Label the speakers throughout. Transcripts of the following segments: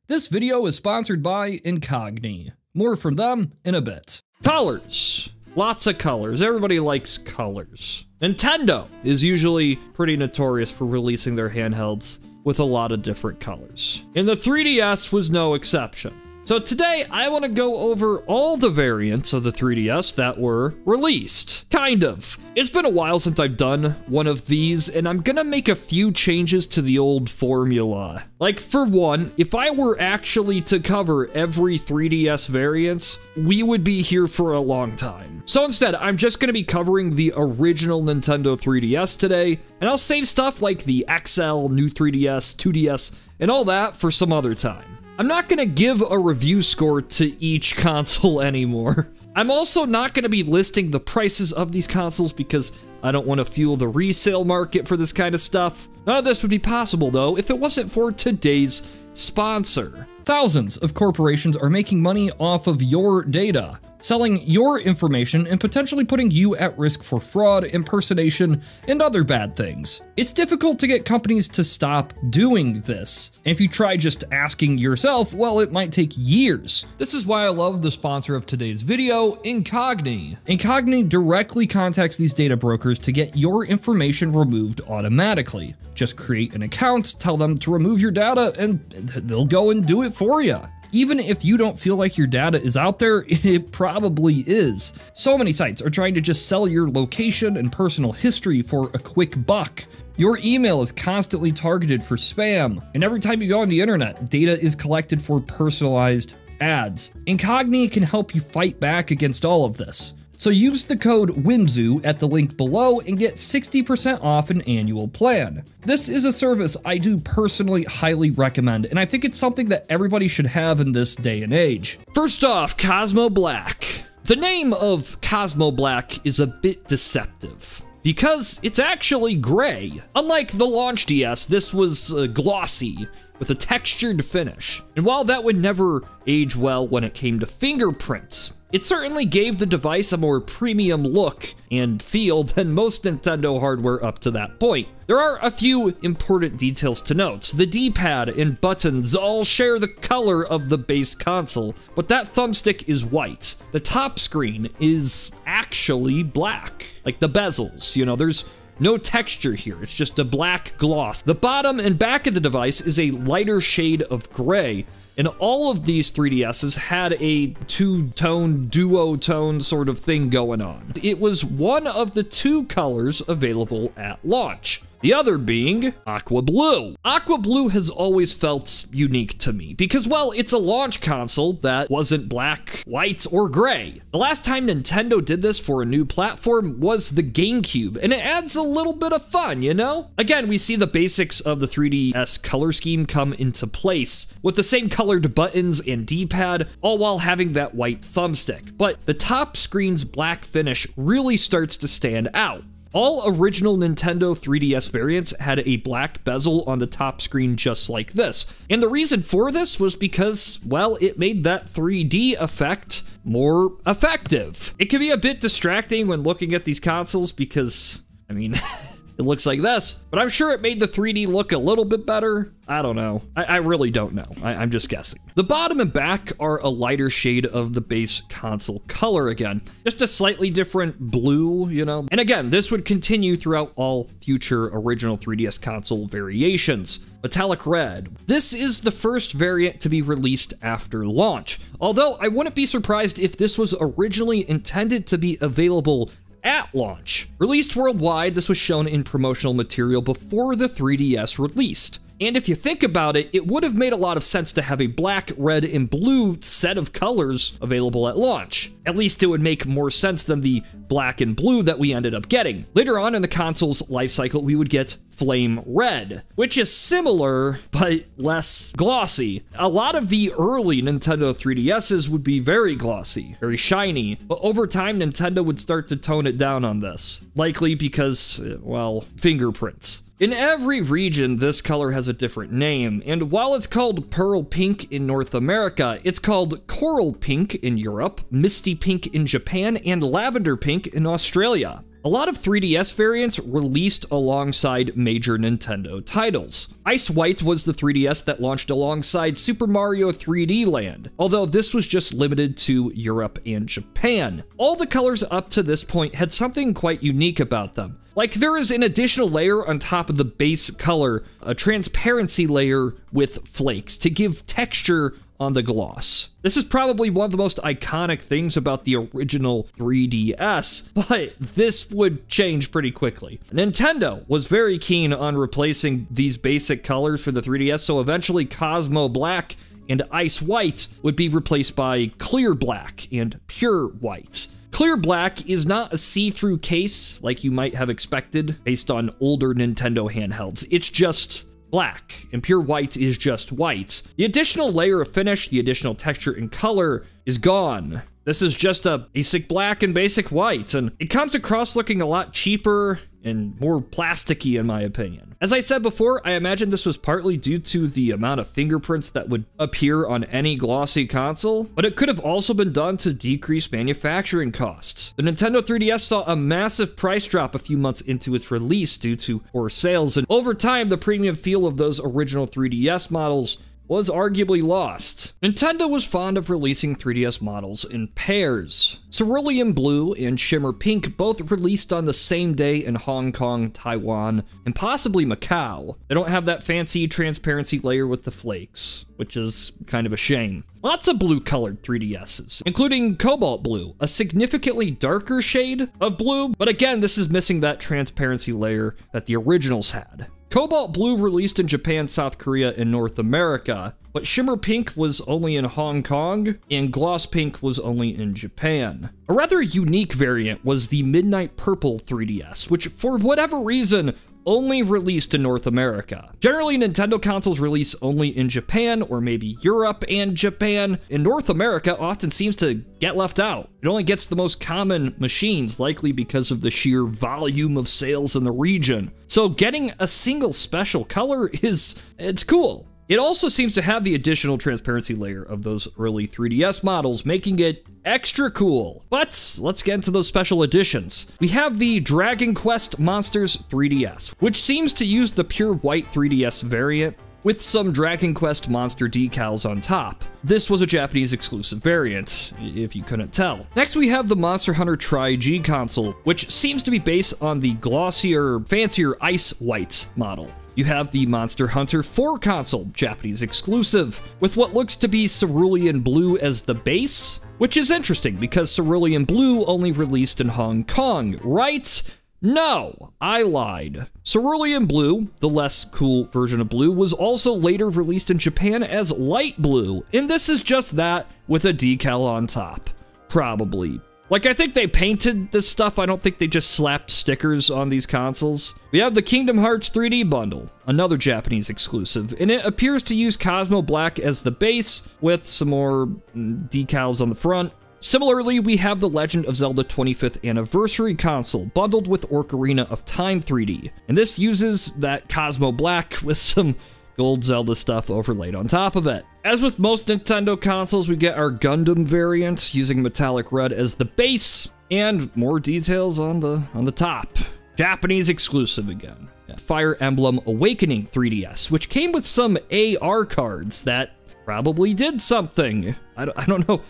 Speaker 1: This video is sponsored by Incogni. More from them in a bit. Colors. Lots of colors. Everybody likes colors. Nintendo is usually pretty notorious for releasing their handhelds with a lot of different colors. And the 3DS was no exception. So today, I want to go over all the variants of the 3DS that were released. Kind of. It's been a while since I've done one of these, and I'm gonna make a few changes to the old formula. Like, for one, if I were actually to cover every 3DS variants, we would be here for a long time. So instead, I'm just gonna be covering the original Nintendo 3DS today, and I'll save stuff like the XL, new 3DS, 2DS, and all that for some other time. I'm not gonna give a review score to each console anymore. I'm also not gonna be listing the prices of these consoles because I don't want to fuel the resale market for this kind of stuff. None of this would be possible though if it wasn't for today's sponsor. Thousands of corporations are making money off of your data, selling your information and potentially putting you at risk for fraud, impersonation, and other bad things. It's difficult to get companies to stop doing this. And if you try just asking yourself, well, it might take years. This is why I love the sponsor of today's video, Incogni. Incogni directly contacts these data brokers to get your information removed automatically. Just create an account, tell them to remove your data, and they'll go and do it for you. Even if you don't feel like your data is out there, it probably is. So many sites are trying to just sell your location and personal history for a quick buck. Your email is constantly targeted for spam, and every time you go on the internet, data is collected for personalized ads. Incogni can help you fight back against all of this. So use the code WIMZOO at the link below and get 60% off an annual plan. This is a service I do personally highly recommend, and I think it's something that everybody should have in this day and age. First off, Cosmo Black. The name of Cosmo Black is a bit deceptive because it's actually gray. Unlike the launch DS, this was glossy with a textured finish. And while that would never age well when it came to fingerprints, it certainly gave the device a more premium look and feel than most Nintendo hardware up to that point. There are a few important details to note. The D-pad and buttons all share the color of the base console, but that thumbstick is white. The top screen is actually black. Like the bezels, you know, there's no texture here, it's just a black gloss. The bottom and back of the device is a lighter shade of gray, and all of these 3DSs had a two-tone, duotone sort of thing going on. It was one of the two colors available at launch. The other being Aqua Blue. Aqua Blue has always felt unique to me because, well, it's a launch console that wasn't black, white, or gray. The last time Nintendo did this for a new platform was the GameCube, and it adds a little bit of fun, you know? Again, we see the basics of the 3DS color scheme come into place with the same colored buttons and D-pad, all while having that white thumbstick. But the top screen's black finish really starts to stand out. All original Nintendo 3DS variants had a black bezel on the top screen just like this. And the reason for this was because, well, it made that 3D effect more effective. It can be a bit distracting when looking at these consoles because, I mean, it looks like this, but I'm sure it made the 3D look a little bit better. I don't know. I really don't know. I'm just guessing. The bottom and back are a lighter shade of the base console color again. Just a slightly different blue, you know? And again, this would continue throughout all future original 3DS console variations. Metallic red. This is the first variant to be released after launch. Although I wouldn't be surprised if this was originally intended to be available at launch. Released worldwide, this was shown in promotional material before the 3DS released. And if you think about it, it would have made a lot of sense to have a black, red, and blue set of colors available at launch. At least it would make more sense than the black and blue that we ended up getting. Later on in the console's lifecycle, we would get Flame Red, which is similar, but less glossy. A lot of the early Nintendo 3DSs would be very glossy, very shiny, but over time, Nintendo would start to tone it down on this. Likely because, well, fingerprints. In every region, this color has a different name, and while it's called Pearl Pink in North America, it's called Coral Pink in Europe, Misty Pink in Japan, and Lavender Pink in Australia. a lot of 3DS variants released alongside major Nintendo titles. Ice White was the 3DS that launched alongside Super Mario 3D Land, although this was just limited to Europe and Japan. All the colors up to this point had something quite unique about them. Like, there is an additional layer on top of the base color, a transparency layer with flakes to give texture on the gloss. This is probably one of the most iconic things about the original 3DS, but this would change pretty quickly. Nintendo was very keen on replacing these basic colors for the 3DS, so eventually Cosmo Black and Ice White would be replaced by Clear Black and Pure White. Clear Black is not a see-through case like you might have expected based on older Nintendo handhelds. It's just black, and Pure White is just white. The additional layer of finish, the additional texture and color is gone. This is just a basic black and basic white, and it comes across looking a lot cheaper and more plasticky in my opinion. As I said before, I imagine this was partly due to the amount of fingerprints that would appear on any glossy console, but it could have also been done to decrease manufacturing costs. The Nintendo 3DS saw a massive price drop a few months into its release due to poor sales, and over time, the premium feel of those original 3DS models was arguably lost. Nintendo was fond of releasing 3DS models in pairs. Cerulean Blue and Shimmer Pink both released on the same day in Hong Kong, Taiwan, and possibly Macau. They don't have that fancy transparency layer with the flakes, which is kind of a shame. Lots of blue-colored 3DSs, including Cobalt Blue, a significantly darker shade of blue, but again, this is missing that transparency layer that the originals had. Cobalt Blue released in Japan, South Korea, and North America, but Shimmer Pink was only in Hong Kong, and Gloss Pink was only in Japan. A rather unique variant was the Midnight Purple 3DS, which for whatever reason only released in North America. Generally, Nintendo consoles release only in Japan or maybe Europe and Japan. In North America, often seems to get left out. It only gets the most common machines, likely because of the sheer volume of sales in the region. So getting a single special color it's cool. It also seems to have the additional transparency layer of those early 3DS models, making it extra cool. But let's get into those special editions. We have the Dragon Quest Monsters 3DS, which seems to use the pure white 3DS variant with some Dragon Quest monster decals on top. This was a Japanese exclusive variant, if you couldn't tell. Next, we have the Monster Hunter Tri-G console, which seems to be based on the glossier, fancier Ice White model. You have the Monster Hunter 4 console, Japanese exclusive, with what looks to be Cerulean Blue as the base, which is interesting because Cerulean Blue only released in Hong Kong, right? No, I lied. Cerulean Blue, the less cool version of blue, was also later released in Japan as Light Blue, and this is just that with a decal on top. Probably. Like, I think they painted this stuff. I don't think they just slapped stickers on these consoles. We have the Kingdom Hearts 3D bundle, another Japanese exclusive, and it appears to use Cosmo Black as the base with some more decals on the front. Similarly, we have the Legend of Zelda 25th Anniversary console, bundled with Ocarina of Time 3D, and this uses that Cosmo Black with some gold Zelda stuff overlaid on top of it. As with most Nintendo consoles, we get our Gundam variant using metallic red as the base and more details on the top. Japanese exclusive again. Fire Emblem Awakening 3DS, which came with some AR cards that probably did something. I don't know.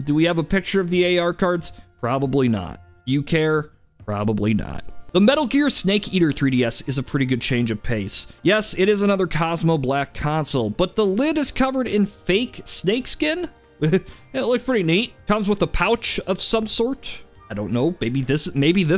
Speaker 1: Do we have a picture of the AR cards? Probably not. You care? Probably not. The Metal Gear Snake Eater 3DS is a pretty good change of pace. Yes, it is another Cosmo Black console, but the lid is covered in fake snakeskin? It looks pretty neat. Comes with a pouch of some sort. I don't know, maybe this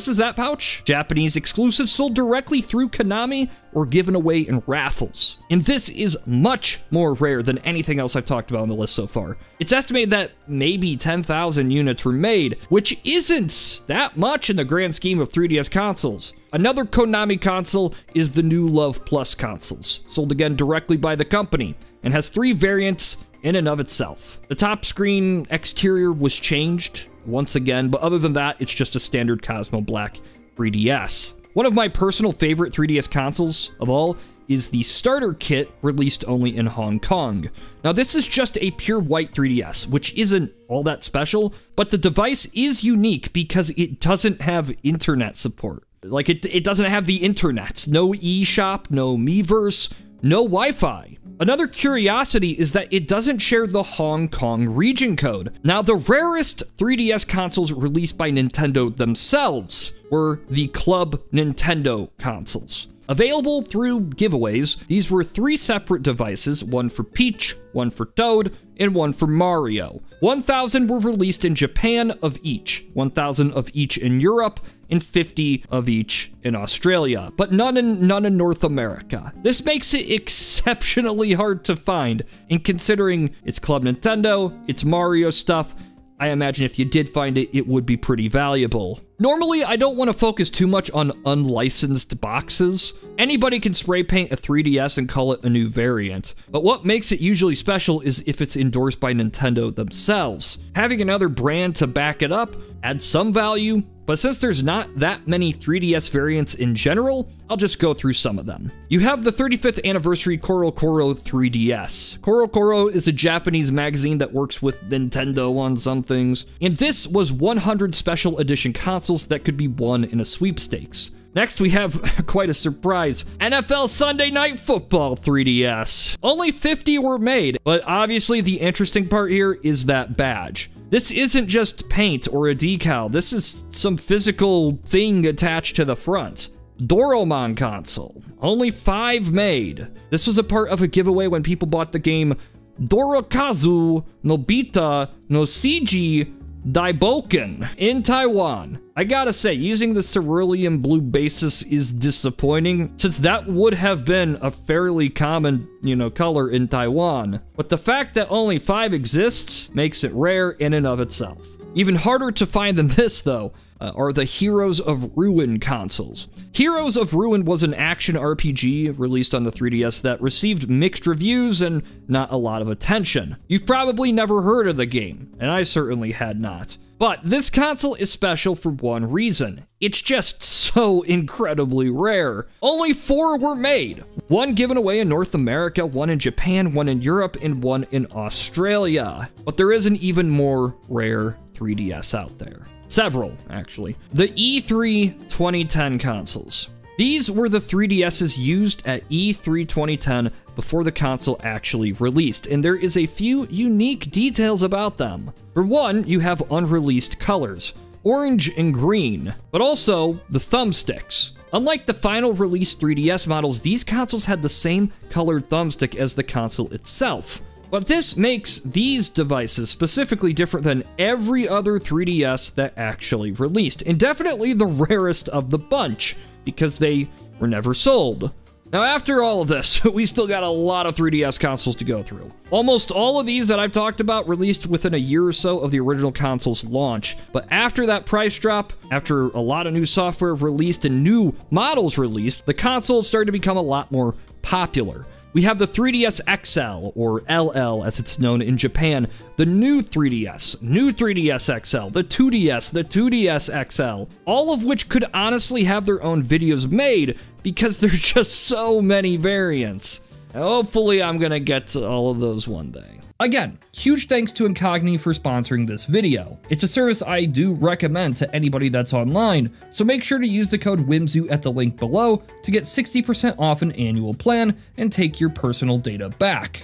Speaker 1: is that pouch? Japanese exclusive sold directly through Konami or given away in raffles. And this is much more rare than anything else I've talked about on the list so far. It's estimated that maybe 10,000 units were made, which isn't that much in the grand scheme of 3DS consoles. Another Konami console is the new Love Plus consoles, sold again directly by the company, and has 3 variants in and of itself. The top screen exterior was changed once again, but other than that, it's just a standard Cosmo Black 3DS. One of my personal favorite 3DS consoles of all is the starter kit released only in Hong Kong. Now this is just a pure white 3DS, which isn't all that special, but the device is unique because it doesn't have internet support. Like it doesn't have the internet, no eShop, no Miiverse, no Wi-Fi. Another curiosity is that it doesn't share the Hong Kong region code. Now, the rarest 3DS consoles released by Nintendo themselves were the Club Nintendo consoles. Available through giveaways, these were 3 separate devices, one for Peach, one for Toad, and one for Mario. 1,000 were released in Japan of each, 1,000 of each in Europe, and 50 of each in Australia, but none in North America. This makes it exceptionally hard to find, and considering it's Club Nintendo, it's Mario stuff, I imagine if you did find it, it would be pretty valuable. Normally, I don't want to focus too much on unlicensed boxes. Anybody can spray paint a 3DS and call it a new variant, but what makes it usually special is if it's endorsed by Nintendo themselves. Having another brand to back it up adds some value, but since there's not that many 3DS variants in general, I'll just go through some of them. You have the 35th anniversary CoroCoro 3DS. CoroCoro is a Japanese magazine that works with Nintendo on some things, and this was 100 special edition consoles that could be won in a sweepstakes. Next, we have quite a surprise, NFL Sunday Night Football 3DS. Only 50 were made, but obviously the interesting part here is that badge. This isn't just paint or a decal, this is some physical thing attached to the front. Doromon console, only 5 made. This was a part of a giveaway when people bought the game Dorokazu Nobita no Seiji Daiboken in Taiwan. I gotta say, using the cerulean blue basis is disappointing, since that would have been a fairly common, color in Taiwan. But the fact that only 5 exists makes it rare in and of itself. Even harder to find than this, though, are the Heroes of Ruin consoles. Heroes of Ruin was an action RPG released on the 3DS that received mixed reviews and not a lot of attention. You've probably never heard of the game, and I certainly had not. But this console is special for one reason. It's just so incredibly rare. Only 4 were made. 1 given away in North America, 1 in Japan, 1 in Europe, and 1 in Australia. But there is an even more rare 3DS out there. Several, actually. The E3 2010 consoles. These were the 3DSs used at E3 2010 before the console actually released, and there is a few unique details about them. For one, you have unreleased colors, orange and green, but also the thumbsticks. Unlike the final release 3DS models, these consoles had the same colored thumbstick as the console itself. But this makes these devices specifically different than every other 3DS that actually released, and definitely the rarest of the bunch, because they were never sold. Now, after all of this, we still got a lot of 3DS consoles to go through. Almost all of these that I've talked about released within a year or so of the original console's launch, but after that price drop, after a lot of new software released and new models released, the console started to become a lot more popular. We have the 3DS XL, or LL as it's known in Japan, the new 3DS, new 3DS XL, the 2DS, the 2DS XL, all of which could honestly have their own videos made because there's just so many variants. Hopefully I'm gonna get to all of those one day. Again, huge thanks to Incogni for sponsoring this video. It's a service I do recommend to anybody that's online, so make sure to use the code WHIMZOO at the link below to get 60% off an annual plan and take your personal data back.